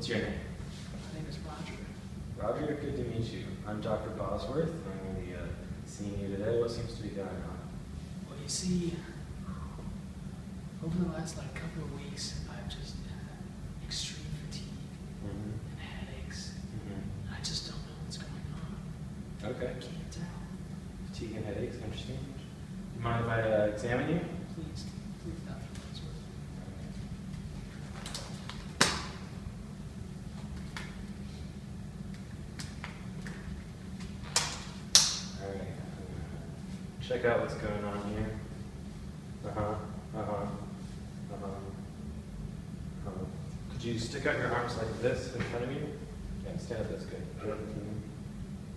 What's your name? My name is Roger. Roger, good to meet you. I'm Dr. Bosworth. I'm going to be seeing you today. What seems to be going on? Well, you see, over the last couple of weeks, I've just had extreme fatigue and headaches. And I just don't know what's going on. Okay. I can't tell. Fatigue and headaches, interesting. Do you mind if I examine you? Please, Dr. Bosworth. Alright. Check out what's going on here. Could you stick out your arms like this in front of you? Yeah, stand up, that's good.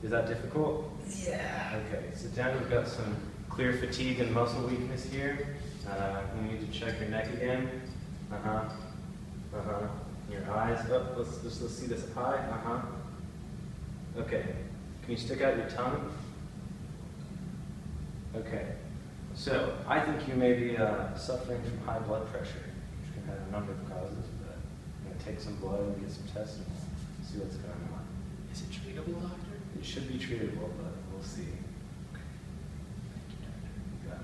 Is that difficult? Yeah. Okay, sit down. You've got some clear fatigue and muscle weakness here. You need to check your neck again. Your eyes up. Let's see this eye. Okay. Can you stick out your tongue? Okay. So I think you may be suffering from high blood pressure, which can have a number of causes. But I'm going to take some blood and get some tests and see what's going on. Is it treatable, doctor? It should be treatable, but we'll see. Okay. Thank you, doctor. You got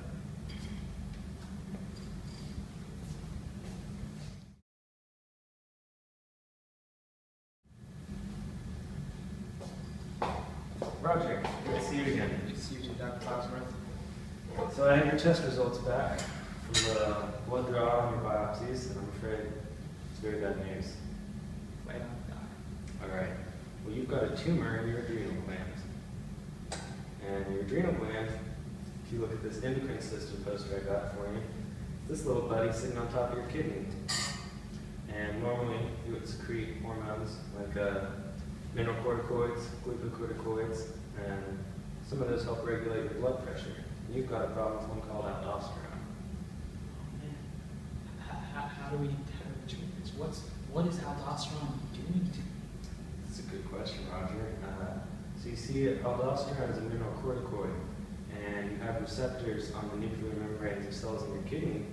it. Roger, good to see you again. Good to see you, Dr. Bosworth. So I have your test results back from the blood draw and your biopsies, and I'm afraid it's very bad news. Lay on, doc. All right. Well, you've got a tumor in your adrenal gland. And your adrenal gland, if you look at this endocrine system poster I got for you, this little buddy sitting on top of your kidney. And normally you would secrete hormones like mineralocorticoids, glucocorticoids, and some of those help regulate your blood pressure. And you've got a problem with one called aldosterone. Oh, man. How do we treat this? What is aldosterone doing to me? That's a good question, Roger. So you see, aldosterone is a mineralocorticoid, and you have receptors on the nuclear membranes of cells in your kidney,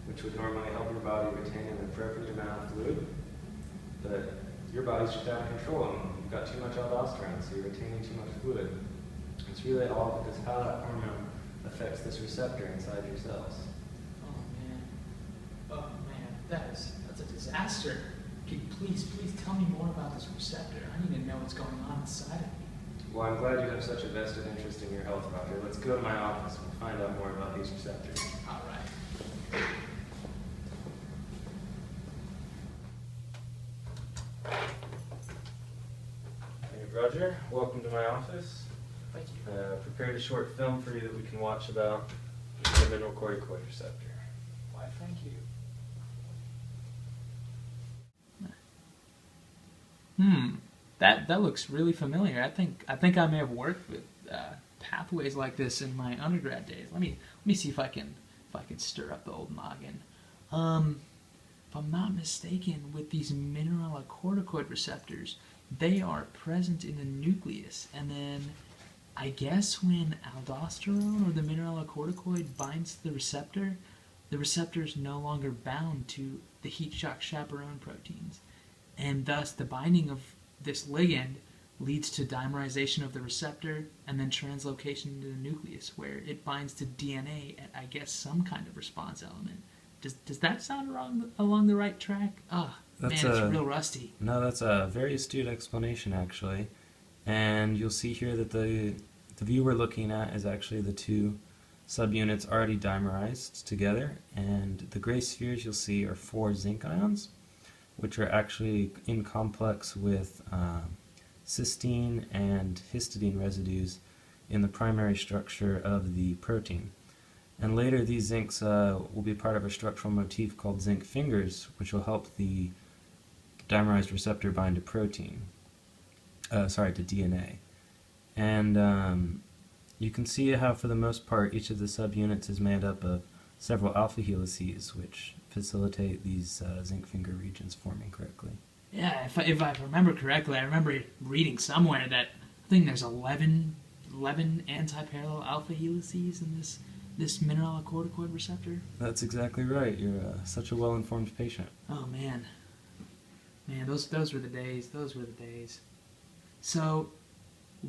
which would normally help your body retain an appropriate amount of fluid. But your body's just out of control, and you've got too much aldosterone, so you're retaining too much fluid. It's really all because how that hormone affects this receptor inside your cells. Oh man, that's a disaster. Please tell me more about this receptor. I need to know what's going on inside of me. Well, I'm glad you have such a vested interest in your health, Roger. Let's go to my office and find out more about these receptors. All right. Hey, Roger, welcome to my office. Thank you. Prepared a short film for you that we can watch about the mineralocorticoid receptor. Why, thank you. That looks really familiar. I think I may have worked with pathways like this in my undergrad days. Let me see if I can stir up the old noggin. If I'm not mistaken, with these mineralocorticoid receptors, they are present in the nucleus, and then I guess when aldosterone or the mineralocorticoid binds to the receptor is no longer bound to the heat shock chaperone proteins, and thus the binding of this ligand leads to dimerization of the receptor and then translocation into the nucleus, where it binds to DNA at, I guess, some kind of response element. Does that sound along the right track? Man, it's real rusty. No, that's a very astute explanation, actually. And you'll see here that the view we're looking at is actually the two subunits already dimerized together, and the gray spheres you'll see are 4 zinc ions, which are actually in complex with cysteine and histidine residues in the primary structure of the protein. And later these zincs will be part of a structural motif called zinc fingers, which will help the dimerized receptor bind to protein. To DNA. And you can see how, for the most part, each of the subunits is made up of several alpha helices, which facilitate these zinc finger regions forming correctly. Yeah, if I remember correctly, I remember reading somewhere that I think there's 11 anti-parallel alpha helices in this mineralocorticoid receptor. That's exactly right. You're such a well-informed patient. Oh man, Man, those were the days. Those were the days. So,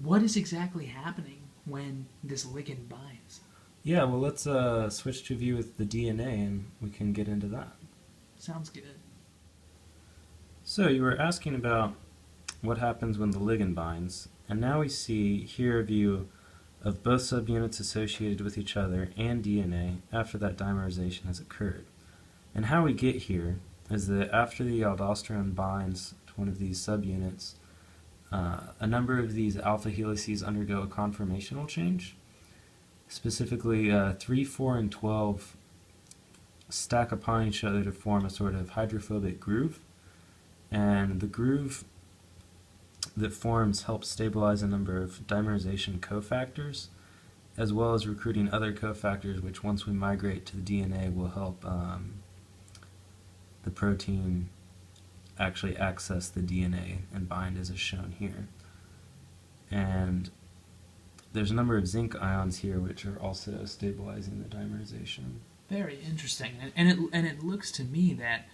what is exactly happening when this ligand binds? Yeah, well, let's switch to view with the DNA and we can get into that. Sounds good. So you were asking about what happens when the ligand binds, and now we see here a view of both subunits associated with each other and DNA after that dimerization has occurred. And how we get here is that after the aldosterone binds to one of these subunits, a number of these alpha helices undergo a conformational change. Specifically, 3, 4, and 12 stack upon each other to form a sort of hydrophobic groove. And the groove that forms helps stabilize a number of dimerization cofactors, as well as recruiting other cofactors which, once we migrate to the DNA, will help the protein actually access the DNA and bind, as is shown here. And there's a number of zinc ions here which are also stabilizing the dimerization. Very interesting, and it looks to me that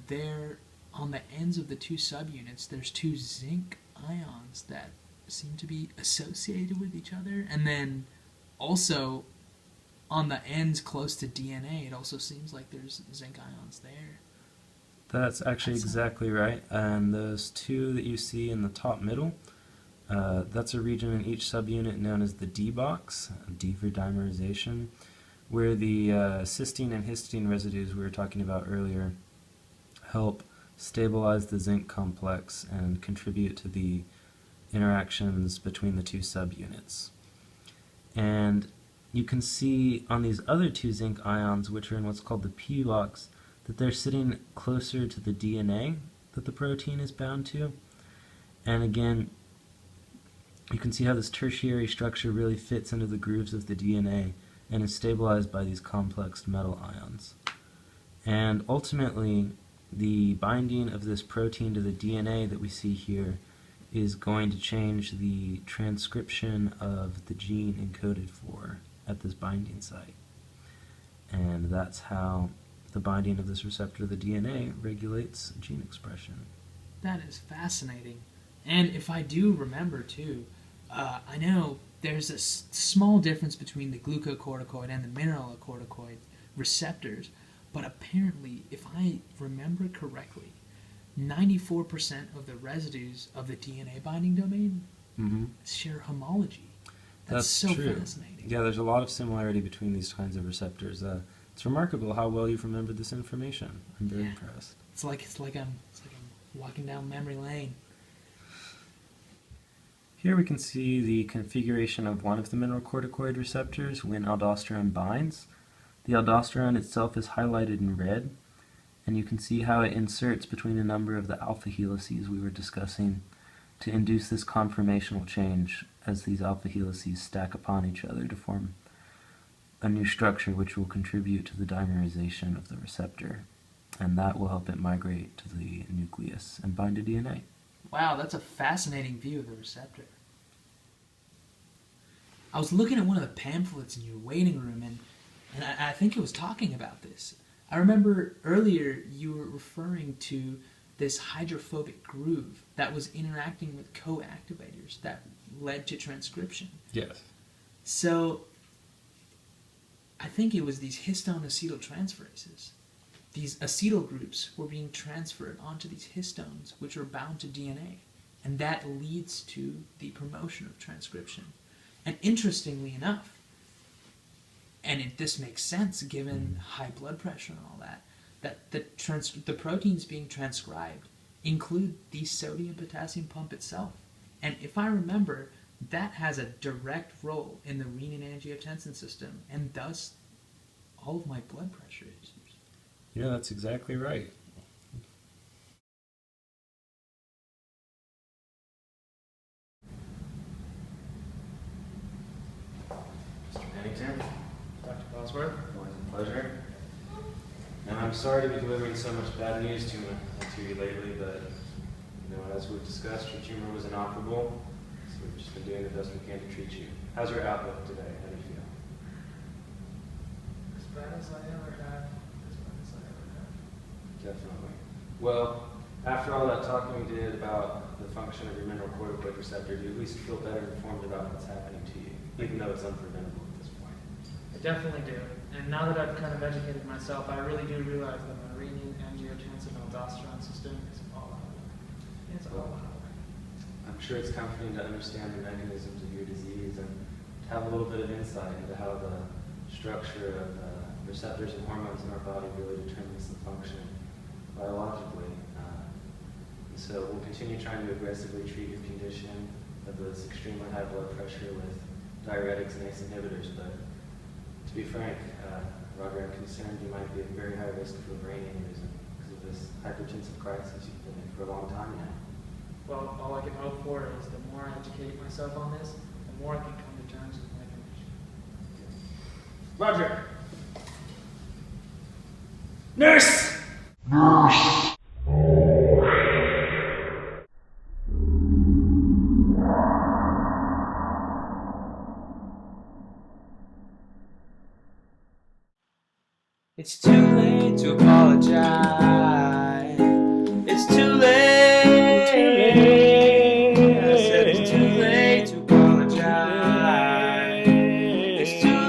there, on the ends of the two subunits, there's two zinc ions that seem to be associated with each other, and then also on the ends close to DNA, it also seems like there's zinc ions there. That's actually exactly right, and those two that you see in the top middle, that's a region in each subunit known as the D box, D for dimerization, where the cysteine and histidine residues we were talking about earlier help stabilize the zinc complex and contribute to the interactions between the two subunits. And you can see on these other two zinc ions, which are in what's called the P box, that they're sitting closer to the DNA that the protein is bound to. And again, you can see how this tertiary structure really fits into the grooves of the DNA and is stabilized by these complex metal ions. And ultimately, the binding of this protein to the DNA that we see here is going to change the transcription of the gene encoded for at this binding site. And that's how the binding of this receptor to the DNA regulates gene expression. That is fascinating. And if I do remember too, I know there's a small difference between the glucocorticoid and the mineralocorticoid receptors, but apparently, if I remember correctly, 94% of the residues of the DNA binding domain share homology. That's so true. Fascinating. Yeah, there's a lot of similarity between these kinds of receptors. It's remarkable how well you've remembered this information. I'm very impressed. It's like I'm walking down memory lane. Here we can see the configuration of one of the mineralocorticoid receptors when aldosterone binds. The aldosterone itself is highlighted in red, and you can see how it inserts between a number of the alpha helices we were discussing to induce this conformational change as these alpha helices stack upon each other to form a new structure which will contribute to the dimerization of the receptor, and that will help it migrate to the nucleus and bind to DNA. Wow, that's a fascinating view of the receptor. I was looking at one of the pamphlets in your waiting room, and I think it was talking about this. I remember earlier you were referring to this hydrophobic groove that was interacting with co-activators that led to transcription. Yes. So I think it was these histone acetyltransferases. These acetyl groups were being transferred onto these histones, which are bound to DNA, and that leads to the promotion of transcription. And interestingly enough, and this makes sense given high blood pressure and all that the proteins being transcribed include the sodium-potassium pump itself. And if I remember, that has a direct role in the renin-angiotensin system, and thus all of my blood pressure issues. Yeah, that's exactly right. Mr. Pennington, Dr. Bosworth? always a pleasure. And I'm sorry to be delivering so much bad news to you lately, but as we've discussed, your tumor was inoperable, so we've just been doing the best we can to treat you. How's your outlook today? How do you feel? As bad as I ever had. Definitely. Well, After all that talking we did about the function of your mineralocorticoid receptor, do you at least feel better informed about what's happening to you, even though it's unpreventable at this point? I definitely do. And now that I've kind of educated myself, I really do realize that my renin, angiotensin, aldosterone system is all out of whack. It's all out of whack. I'm sure it's comforting to understand the mechanisms of your disease and to have a little bit of insight into how the structure of receptors and hormones in our body really determines the function biologically. And so we'll continue trying to aggressively treat your condition of this extremely high blood pressure with diuretics and ACE inhibitors, but to be frank, Roger, I'm concerned you might be at very high risk for brain aneurysm because of this hypertensive crisis you've been in for a long time now. Well, all I can hope for is the more I educate myself on this, the more I can come to terms with my condition. Roger! Nurse! It's too late to apologize. It's too late. I said it's too late to apologize. It's too